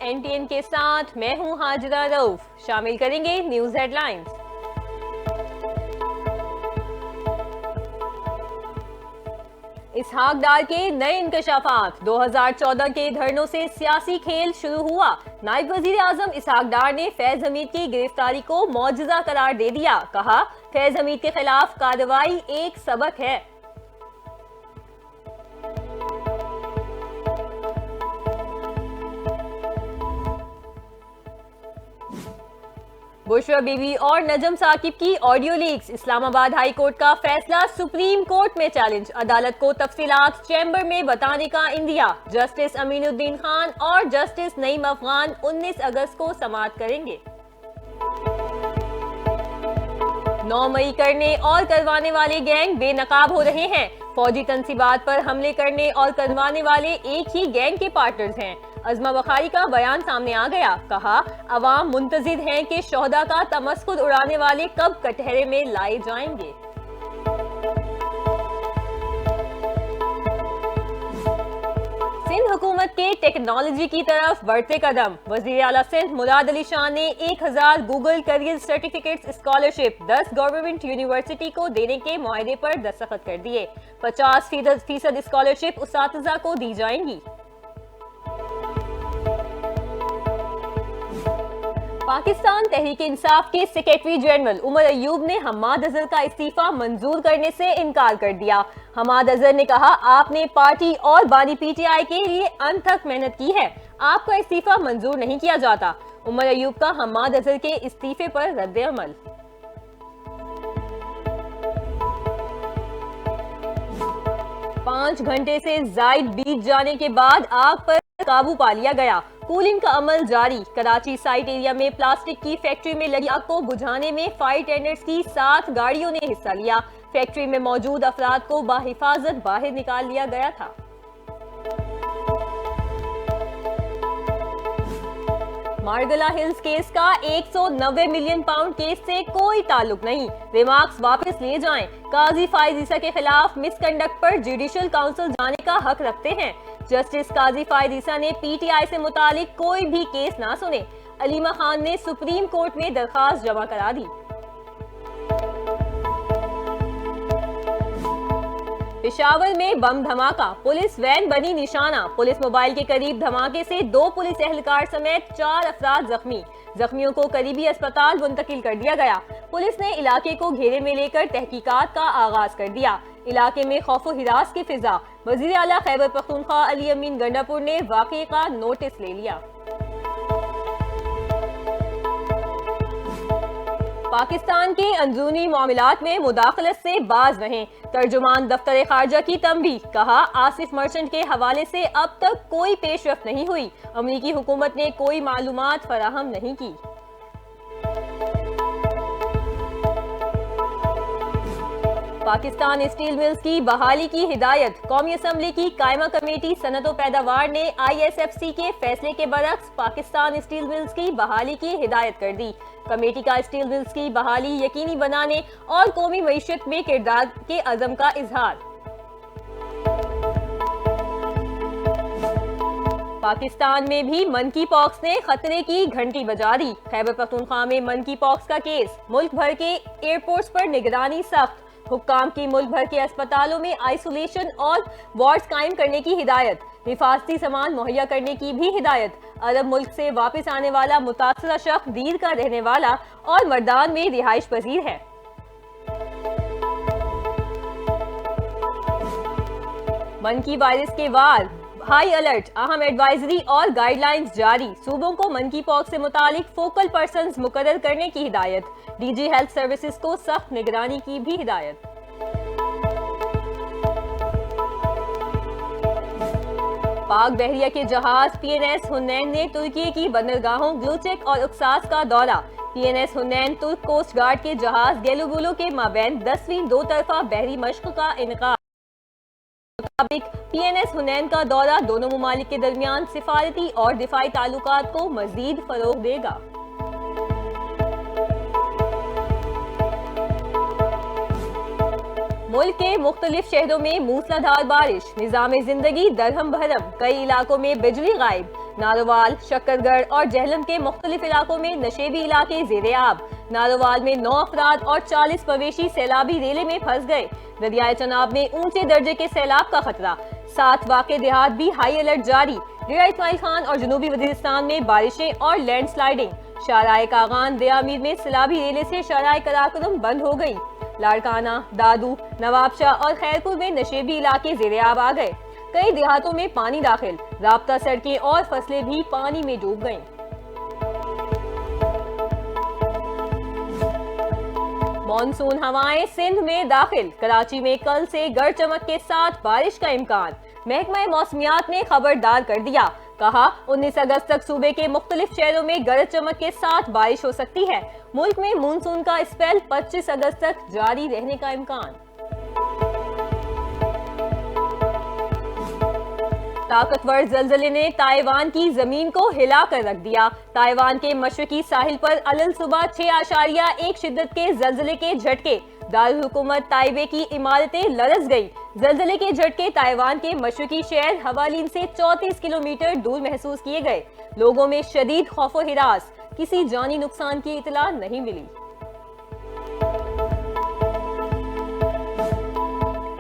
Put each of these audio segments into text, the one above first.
NTN के साथ मैं हूं हाजिरा रऊफ। शामिल करेंगे न्यूज हेडलाइंस। इसहाक डार के नए इंकशाफात, 2014 के धरनों से सियासी खेल शुरू हुआ। नायब वजीर आजम इसहाक डार ने फैज हमीद की गिरफ्तारी को मौजज़ा करार दे दिया। कहा, फैज हमीद के खिलाफ कार्रवाई एक सबक है। बुशरा बीबी और नजम साकिब की audio leaks, Islamabad high court का फैसला सुप्रीम कोर्ट में चैलेंज। अदालत को तफसीलात चैम्बर में बताने का इंदिया। जस्टिस अमीनुद्दीन खान और जस्टिस नईम अफगान 19 अगस्त को समाअत करेंगे। 9 मई करने और करवाने वाले गैंग बेनकाब हो रहे हैं। फौजी तंसीबात पर हमले करने और करवाने वाले एक ही गैंग के पार्टनर्स हैं। अजमा बखारी का बयान सामने आ गया। कहा, अवाम मुंतजिर हैं कि शोहदा का तमस्कुर उड़ाने वाले कब कटहरे में लाए जाएंगे। सिंध हुकूमत के टेक्नोलॉजी की तरफ बढ़ते कदम। वजीर आला सिंध मुराद अली शाह ने 1000 Google career certificates scholarship 10 government university को देने के मुआहदे पर दस्तखत कर दिए। 50% स्कॉलरशिप उस्तातिज़ा को दी जाएंगी। पाकिस्तान तहरीक इंसाफ के सेक्रेटरी जनरल उमर अयूब ने हम्माद अजहर का इस्तीफा मंजूर करने से इनकार कर दिया। हम्माद अजहर ने कहा, आपने पार्टी और बानी PTI के लिए अनथक मेहनत की है, आपका इस्तीफा मंजूर नहीं किया जाता। उमर अयूब का हम्माद अजहर के इस्तीफे पर रद्द अमल। पांच घंटे से जायद बीत जाने के बाद आग पर काबू पा लिया गया। कूलिंग का अमल जारी। कराची साइट एरिया में प्लास्टिक की फैक्ट्री में लगी आग को बुझाने में फायर टेंडर्स की 7 गाड़ियों ने हिस्सा लिया। फैक्ट्री में मौजूद अफराद को बाहिफाजत बाहर निकाल लिया गया था। मार्गला हिल्स केस का 190 मिलियन पाउंड केस से कोई ताल्लुक नहीं, रिमार्क्स वापस लिए जाएं। काजी फाइज ईसा के खिलाफ मिसकंडक्ट पर जुडिशल काउंसिल जाने का हक रखते हैं। जस्टिस काजी फाइज ईसा ने PTI से मुतालिक कोई भी केस ना सुने। अलीमा खान ने सुप्रीम कोर्ट में दरखास्त जमा करा दी। पेशावर में बम धमाका, पुलिस वैन बनी निशाना। पुलिस मोबाइल के करीब धमाके से 2 पुलिस एहलकार समेत 4 अफराद जख्मी। जख्मियों को करीबी अस्पताल मुंतकिल कर दिया गया। पुलिस ने इलाके को घेरे में लेकर तहकीकात का आगाज कर दिया। इलाके में खौफ हिरास की फिजा। वजीर आला खैबर पख्तूनख्वा अली अमीन गंडापुर ने वाक़े का नोटिस ले लिया। पाकिस्तान के अंदरूनी मामलात में मुदाखलत से बाज रहें। तर्जुमान दफ्तर खारजा की तंबीह। कहा, आसिफ मर्चेंट के हवाले से अब तक कोई पेशरफ्त नहीं हुई। अमरीकी हुकूमत ने कोई मालूमात फराहम नहीं की। पाकिस्तान स्टील मिल्स की बहाली की हिदायत। कौमी असम्बली की कायमा कमेटी सनत व पैदावार ने ISFC के फैसले के बरक्स पाकिस्तान स्टील मिल्स की बहाली की हिदायत कर दी। कमेटी का स्टील मिल्स की बहाली यकीनी बनाने और कौमी मईशत में किरदार के अज़म का इजहार। पाकिस्तान में भी मंकी पॉक्स ने खतरे की घंटी बजा दी। खैबर पख्तूनख्वा में मंकी पॉक्स का केस। मुल्क भर के एयरपोर्ट्स पर निगरानी सख्त। हुक्काम की मुल्क भर के अस्पतालों में आइसोलेशन और वार्ड्स कायम करने की हिदायत। हिफाजती सामान मुहैया करने की भी हिदायत। अरब मुल्क से वापस आने वाला मुतासरा शख्स दीर का रहने वाला और मर्दान में रिहाइश पजीर है। मंकी वायरस के वार, हाई अलर्ट, अहम एडवाइजरी और गाइडलाइंस जारी। सूबों को मंकी पॉक्स से मुतालिक फोकल पर्सन्स मुकर्रर करने की हिदायत। DG हेल्थ सर्विसेज को सख्त निगरानी की भी हिदायत। पाक बहरिया के जहाज PNS हुनैन ने तुर्की की बंदरगाहों ग्लूचेक और उक्सास का दौरा। PNS हुनैन तुर्क कोस्ट गार्ड के जहाज गेलुगुलो के माबैन 10वीं 2 तरफा बहरी मश्क का इनका। मुताबिक PNS हुनैन का दौरा दोनों मुमालिक के दरमियान सिफारती और दिफाई ताल्लुकात को मजीद फरोग देगा। मुल्क के मुख्तलिफ शहरों में मूसलाधार बारिश, निजाम जिंदगी दरहम बहरम, कई इलाकों में बिजली गायब। नारोवाल, शक्करगढ़ और जहलम के मुख्तलिफ इलाकों में नशेबी इलाके ज़ेर-ए-आब। नारोवाल में 9 अफराद और 40 मवेशी सैलाबी रेले में फंस गए। दरियाए चनाब में ऊंचे दर्जे के सैलाब का खतरा। 7 वाक़े देहात भी हाई अलर्ट जारी। डेरा इस्माइल खान और जनूबी वजीरिस्तान में बारिशें और लैंडस्लाइडिंग। शाराए कागान दयामीर में सैलाबी रेले से शाराए कराकुरम बंद हो गई। लाड़काना, दादू, नवाबशाह और खैरपुर में नशेबी इलाके ज़ेर-ए-आब आ गए। कई देहातों में पानी दाखिल। राब्ता सड़कें और फसलें भी पानी में डूब गईं। मॉनसून हवाएं सिंध में दाखिल। कराची में कल से गरज चमक के साथ बारिश का इम्कान। महकमा मौसमियात ने खबरदार कर दिया। कहा 19 अगस्त तक सूबे के मुख्तलिफ शहरों में गरज चमक के साथ बारिश हो सकती है। मुल्क में मानसून का स्पेल 25 अगस्त तक जारी रहने का इम्कान। ताकतवर जलजले ने ताइवान की जमीन को हिला कर रख दिया। ताइवान के मशरकी साहिल पर अलल सुबह 6.1 शिद्दत के जलजले के झटके। दारुल हुकूमत ताइबे की इमारतें लरज गई। जलजले के झटके ताइवान के मशरकी शहर हवालिन से 34 किलोमीटर दूर महसूस किए गए। लोगों में शदीद खौफ और हिरास। किसी जानी नुकसान की इतला नहीं मिली।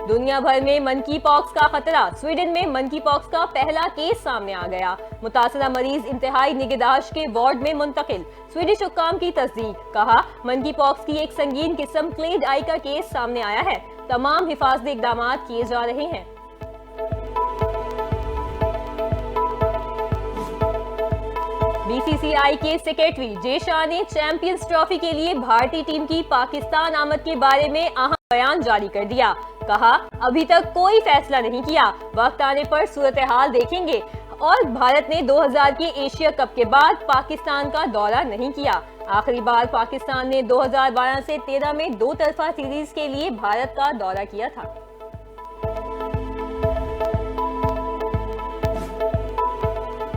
दुनिया भर में मंकी पॉक्स का खतरा। स्वीडन में मंकी पॉक्स का पहला केस सामने आ गया। मुतासरा मरीज इंतहाई निगहदाश्त के वार्ड में मुंतकिल। स्वीडिश हुक्काम की तस्दीक। कहा मंकी पॉक्स की एक संगीन किस्म क्लेड आई का केस सामने आया है। तमाम हिफाजती इकदाम किए जा रहे हैं। बीसीसीआई के सेक्रेटरी जे शाह ने चैंपियंस ट्रॉफी के लिए भारतीय टीम की पाकिस्तान आमद के बारे में अहम बयान जारी कर दिया। कहा अभी तक कोई फैसला नहीं किया, वक्त आने पर सूरत हाल देखेंगे। और भारत ने 2000 के एशिया कप के बाद पाकिस्तान का दौरा नहीं किया। आखिरी बार पाकिस्तान ने 2012 से 13 में 2 तरफा सीरीज के लिए भारत का दौरा किया था।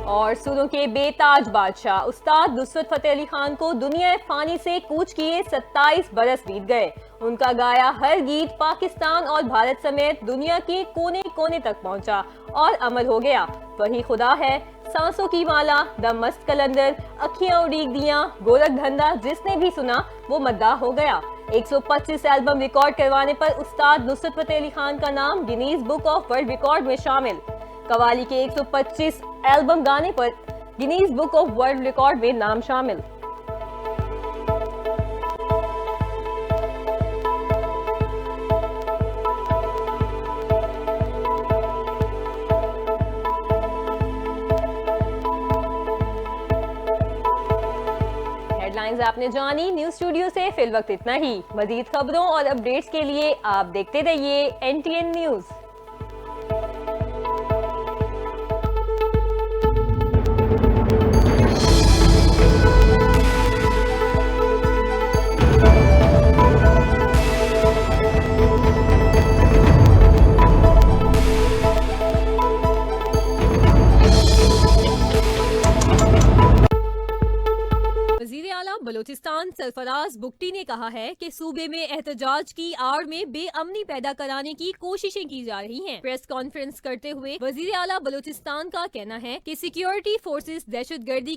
और सुरों के बेताज बादशाह उस्ताद नुसरत फतेह अली खान को दुनिया फानी से कूच किए 27 बरस बीत गए। उनका गाया हर गीत पाकिस्तान और भारत समेत दुनिया के कोने कोने तक पहुंचा और अमर हो गया। वही खुदा है, सांसों की माला, द मस्त कलंदर, अखियां उड़ीक दियां, गोरख धंधा, जिसने भी सुना वो मद्दाह हो गया। 125 एल्बम रिकॉर्ड करवाने पर उस्ताद नुसरत फतेह अली खान का नाम Guinness book of world record में शामिल। कवाली के 125 एल्बम गाने पर Guinness book of world record में नाम शामिल। हेडलाइंस आपने जानी। न्यूज स्टूडियो से फिल वक्त इतना ही। मजीद खबरों और अपडेट्स के लिए आप देखते रहिए NTN न्यूज। बलूचिस्तान सरफराज बुगटी ने कहा है कि सूबे में एहतजाज की आड़ में बेअमनी पैदा कराने की कोशिशें की जा रही हैं। प्रेस कॉन्फ्रेंस करते हुए वजीर आला बलूचिस्तान का कहना है कि सिक्योरिटी फोर्सेस दहशतगर्दी